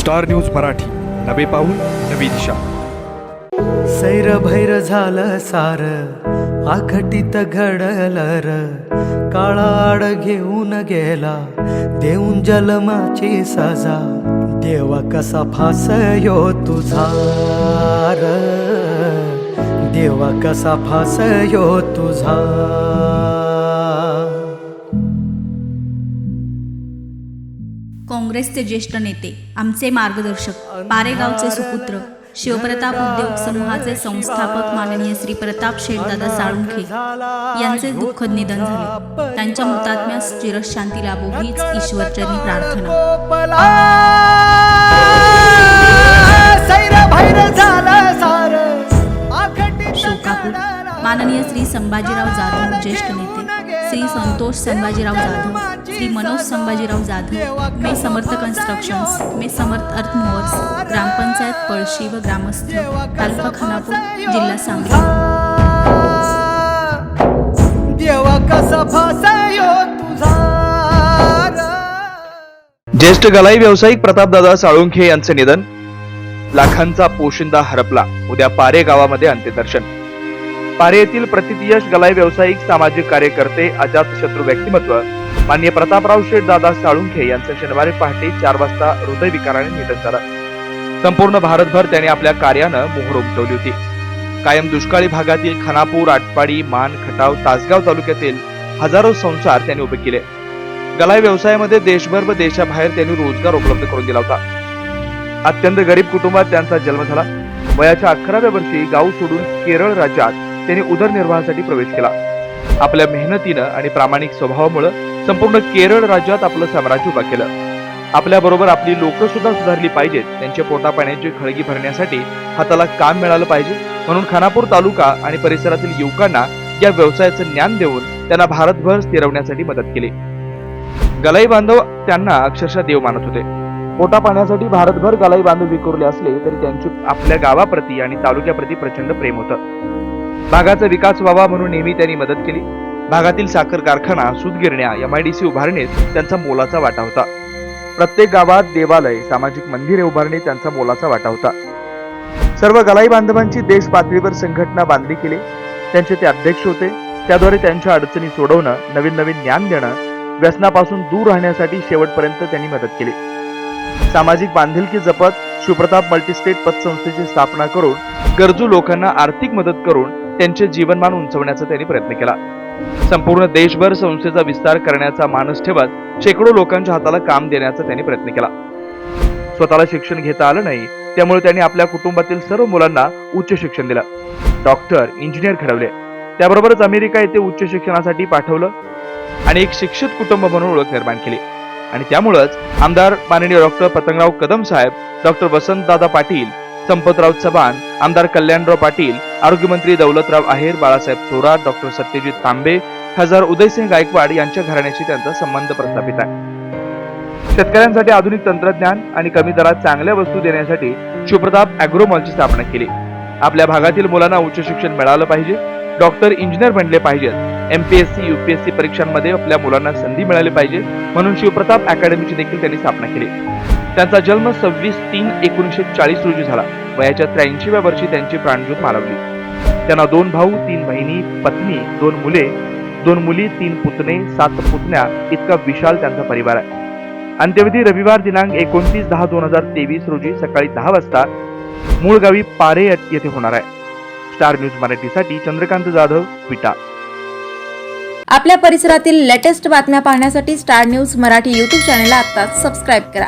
Star news Marathi, नवे पाऊल नवी दिशा. सैर भैर झालं सार आखटीत घडलं र, काळाड घेऊन गेला देऊन जलमाची सजा. देवा कसा फासयो तुझा र, देवा कसा फासयो तुझा. काँग्रेसचे ज्येष्ठ नेते, आमचे मार्गदर्शक, पारेगावचे सुपुत्र, शिवप्रताप उद्योग समूहाचे संस्थापक माननीय श्री प्रताप शेठदादा साळुंखे यांचे दुःखद निधन झाले. त्यांच्या मृतात्म्यास चिरशांती लाभो हीच ईश्वरचरणी प्रार्थना. शोकाकुल माननीय श्री संभाजीराव जाधव ज्येष्ठ नेते, श्री संतोष संभाजीराव जाधव, श्री मनोज संभाजीराव जाधव, मे समर्थ कन्स्ट्रक्शन्स, मे समर्थ अर्थ मूव्हर्स, ग्रामपंचायत पळशी व ग्रामस्थ, तालुका खानापूर, जिल्हा सांगली. देवा कसा फासयो तुझा. ज्येष्ठ गलाई व्यावसायिक प्रतापदादा साळुंखे यांचे निधन. लाखांचा पोशिंदा हरपला. उद्या पारे गावामध्ये अंत्यदर्शन. पारे येथील प्रतियश गलाई व्यावसायिक, सामाजिक कार्यकर्ते, अजातशत्रू व्यक्तिमत्व माननीय प्रतापराव शेठदादा साळुंखे यांचं शनिवारी पहाटे 4 वाजता हृदयविकाराने निधन झालं. संपूर्ण भारतभर त्यांनी आपल्या कार्यानं मोहर उमटवली होती. कायम दुष्काळी भागातील खानापूर, आटपाडी, मान, खटाव, तासगाव तालुक्यातील हजारो संसार त्यांनी उभे केले. गलाई व्यवसायामध्ये देशभर व देशाबाहेर त्यांनी रोजगार उपलब्ध करून दिला होता. अत्यंत गरीब कुटुंबात त्यांचा जन्म झाला. वयाच्या 11व्या वर्षी गाव सोडून केरळ राज्यात त्यांनी उदरनिर्वाहासाठी प्रवेश केला. आपल्या मेहनतीनं आणि प्रामाणिक स्वभावामुळे संपूर्ण केरळ राज्यात आपलं साम्राज्य उभा केलं. आपल्या बरोबर आपली लोक सुद्धा सुधारली पाहिजेत. त्यांच्या पोटापाण्याची खळगी भरण्यासाठी हाताला काम मिळालं पाहिजे म्हणून खानापूर तालुका आणि परिसरातील युवकांना या व्यवसायाचं ज्ञान देऊन त्यांना भारतभर स्थिरवण्यासाठी मदत केली. गलाई बांधव त्यांना अक्षरशः देव मानत होते. पोटा पाण्यासाठी भारतभर गलाई बांधव विखुरले असले तरी त्यांचे आपल्या गावाप्रती आणि तालुक्याप्रती प्रचंड प्रेम होतं. भागाचा विकास व्हावा म्हणून नेहमी त्यांनी मदत केली. भागातील साखर कारखाना, सूतगिरण्या, MIDC उभारणीत त्यांचा मोलाचा वाटा होता. प्रत्येक गावात देवालय, सामाजिक मंदिरे उभारणे त्यांचा मोलाचा वाटा होता. सर्व गलाई बांधवांची देश पातळीवर संघटना बांधली केली. त्यांचे ते अध्यक्ष होते. त्याद्वारे त्यांच्या अडचणी सोडवणं, नवीन नवीन ज्ञान देणं, व्यसनापासून दूर राहण्यासाठी शेवटपर्यंत त्यांनी मदत केली. सामाजिक बांधिलकी जपत शिवप्रताप मल्टीस्टेट पतसंस्थेची स्थापना करून गरजू लोकांना आर्थिक मदत करून त्यांचे जीवनमान उंचवण्याचा त्यांनी प्रयत्न केला. संपूर्ण देशभर संस्थेचा विस्तार करण्याचा मानस ठेवत शेकडो लोकांच्या हाताला काम देण्याचा त्यांनी प्रयत्न केला. स्वतःला शिक्षण घेता आलं नाही, त्यामुळे त्यांनी आपल्या कुटुंबातील सर्व मुलांना उच्च शिक्षण दिलं. डॉक्टर, इंजिनियर घडवले. त्याबरोबरच अमेरिका येथे उच्च शिक्षणासाठी पाठवलं आणि एक शिक्षित कुटुंब म्हणून ओळख निर्माण केली. आणि त्यामुळेच आमदार माननीय डॉक्टर पतंगराव कदम साहेब, डॉक्टर वसंतदादा पाटील, संपतराव चव्हाण, आमदार कल्याणराव पाटील, आरोग्यमंत्री दौलतराव आहेर, बाळासाहेब थोरात, डॉक्टर सत्यजित तांबे, खासदार उदयसिंह गायकवाड यांच्या घराण्याशी त्यांचा संबंध प्रस्थापित आहे. शेतकऱ्यांसाठी आधुनिक तंत्रज्ञान आणि कमी दरात चांगल्या वस्तू देण्यासाठी शिवप्रताप ॲग्रो मॉलची स्थापना केली. आपल्या भागातील मुलांना उच्च शिक्षण मिळालं पाहिजे, डॉक्टर, इंजिनियर बनले पाहिजेत, MPSC, UPSC परीक्षांमध्ये आपल्या मुलांना संधी मिळाली पाहिजे म्हणून शिवप्रताप अकॅडमीची देखील त्यांनी स्थापना केली. त्यांचा जन्म 26/3/1940 रोजी झाला. वयाच्या 83व्या वर्षी त्यांची प्राणज्योत मालवली. त्यांना 2 भाऊ, 3 बहिणी, पत्नी, 2 मुले, 2 मुली, 3 पुतणे, 7 पुतण्या इतका विशाल त्यांचा परिवार आहे. अंत्यविधी रविवार दिनांक 29/10/2023 रोजी सकाळी 10 वाजता मूळ गावी पारे येथे होणार आहे. स्टार न्यूज मराठीसाठी चंद्रकांत जाधव, विटा. आपल्या परिसरातील लेटेस्ट बातम्या पाहण्यासाठी स्टार न्यूज मराठी YouTube चॅनलला आत्ताच सबस्क्राईब करा.